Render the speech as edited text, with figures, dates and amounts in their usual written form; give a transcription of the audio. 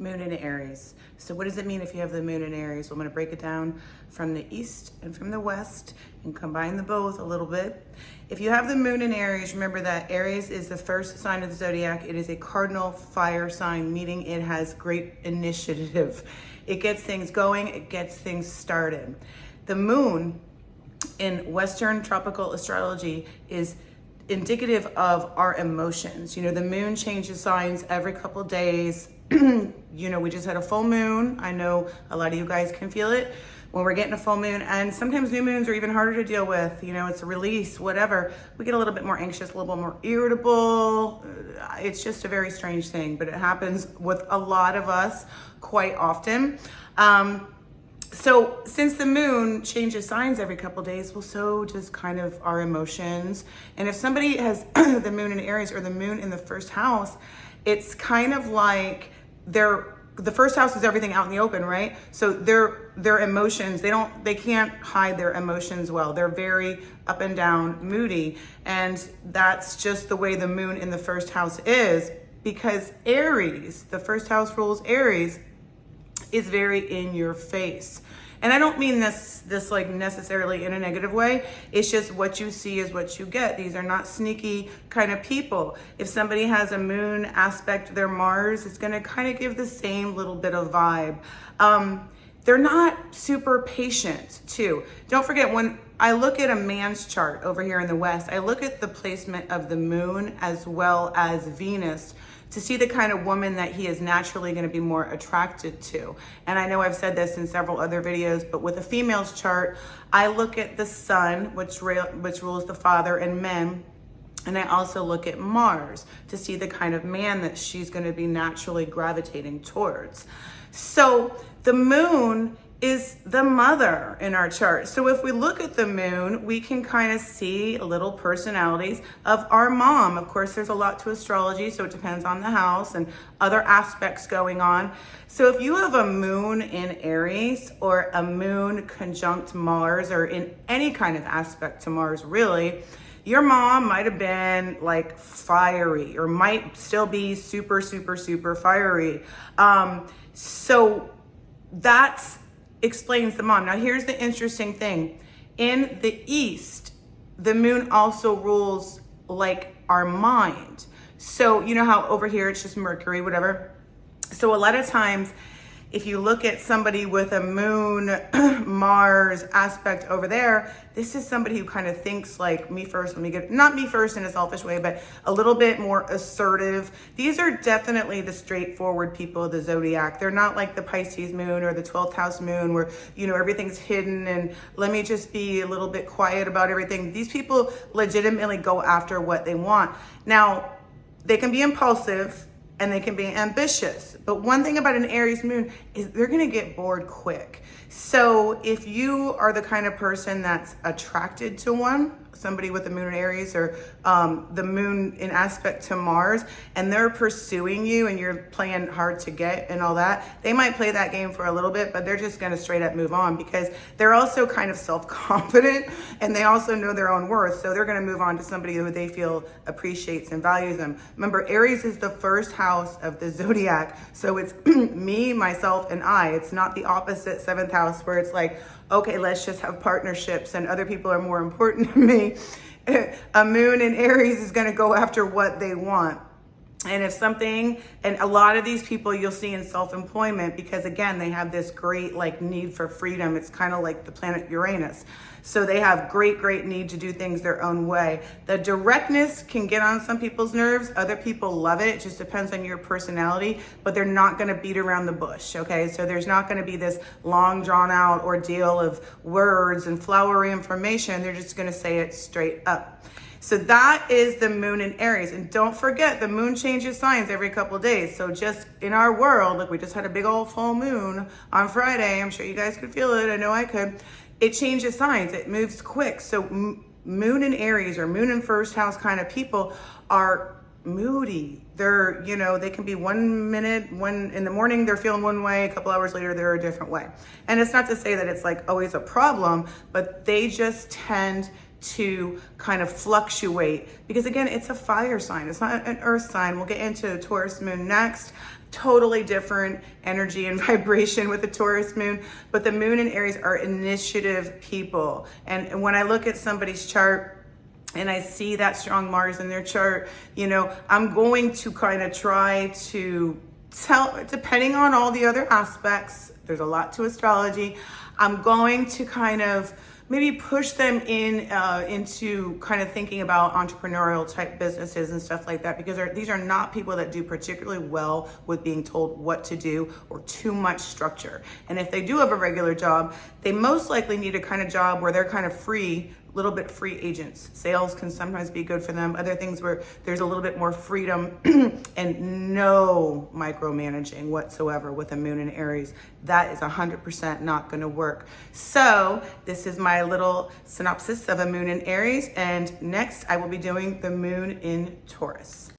Moon in Aries. So what does it mean if you have the moon in Aries? Well, I'm going to break it down from the east and from the west and combine the both a little bit. If you have the moon in Aries, remember that Aries is the first sign of the zodiac. It is a cardinal fire sign, meaning it has great initiative. It gets things going, it gets things started. The moon in Western tropical astrology is indicative of our emotions. You know, the moon changes signs every couple days. You know, we just had a full moon. I know a lot of you guys can feel it when we're getting a full moon, and sometimes new moons are even harder to deal with. You know, it's a release, whatever. We get a little bit more anxious, a little bit more irritable. It's just a very strange thing, but it happens with a lot of us quite often. So since the moon changes signs every couple days, well, so does kind of our emotions. And if somebody has the moon in Aries or the moon in the first house, it's kind of like the first house is everything out in the open, right? So their emotions, they can't hide their emotions well. They're very up and down, moody. And that's just the way the moon in the first house is, because Aries, the first house rules Aries, is very in your face. And I don't mean this like necessarily in a negative way. It's just what you see is what you get. These are not sneaky kind of people. If somebody has a moon aspect to their Mars, it's gonna kind of give the same little bit of vibe. They're not super patient too. Don't forget, when I look at a man's chart over here in the West, I look at the placement of the moon as well as Venus to see the kind of woman that he is naturally going to be more attracted to. And I know I've said this in several other videos, but with a female's chart, I look at the sun, which rules the father and men, and I also look at Mars to see the kind of man that she's going to be naturally gravitating towards. So the moon is the mother in our chart. So if we look at the moon, we can kind of see little personalities of our mom. Of course, there's a lot to astrology, so it depends on the house and other aspects going on. So if you have a moon in Aries or a moon conjunct Mars or in any kind of aspect to Mars, really, your mom might have been like fiery or might still be super, super, super fiery. So that's explains the mom. Now here's the interesting thing. In the East, the moon also rules like our mind. So you know how over here it's just Mercury, whatever. So a lot of times, if you look at somebody with a moon Mars aspect over there, this is somebody who kind of thinks like me first, not me first in a selfish way, but a little bit more assertive. These are definitely the straightforward people of the zodiac. They're not like the Pisces moon or the 12th house moon where, you know, everything's hidden and let me just be a little bit quiet about everything. These people legitimately go after what they want. Now, they can be impulsive and they can be ambitious. But one thing about an Aries moon is they're gonna get bored quick. So if you are the kind of person that's attracted to somebody with the moon in Aries or the moon in aspect to Mars, and they're pursuing you and you're playing hard to get and all that, they might play that game for a little bit, but they're just gonna straight up move on because they're also kind of self-confident and they also know their own worth. So they're gonna move on to somebody who they feel appreciates and values them. Remember, Aries is the first house of the zodiac. So it's me, myself, and I. It's not the opposite 7th house where it's like, okay, let's just have partnerships and other people are more important to me. A moon in Aries is going to go after what they want. And if something, and a lot of these people you'll see in self-employment because again, they have this great like need for freedom. It's kind of like the planet Uranus. So they have great need to do things their own way. The directness can get on some people's nerves. Other people love it. It just depends on your personality, but they're not going to beat around the bush. Okay. So there's not going to be this long drawn out ordeal of words and flowery information. They're just going to say it straight up. So that is the moon in Aries. And don't forget, the moon changes signs every couple of days. So just in our world, like we just had a big old full moon on Friday. I'm sure you guys could feel it. I know I could. It changes signs. It moves quick. So moon in Aries or moon in first house kind of people are moody. They're, you know, they can be 1 minute, one in the morning, they're feeling one way, a couple hours later, they're a different way. And it's not to say that it's like always a problem, but they just tend to kind of fluctuate, because again, it's a fire sign. It's not an earth sign. We'll get into the Taurus moon next. Totally different energy and vibration with the Taurus moon, but the moon and Aries are initiative people. And when I look at somebody's chart and I see that strong Mars in their chart, you know, I'm going to kind of try to tell, depending on all the other aspects, there's a lot to astrology, I'm going to kind of maybe push them into kind of thinking about entrepreneurial type businesses and stuff like that, because these are not people that do particularly well with being told what to do or too much structure. And if they do have a regular job, they most likely need a kind of job where they're kind of free, little bit free agents. Sales can sometimes be good for them. Other things where there's a little bit more freedom and no micromanaging whatsoever with a moon in Aries. That is 100% not gonna work. So this is my little synopsis of a moon in Aries, and next I will be doing the moon in Taurus.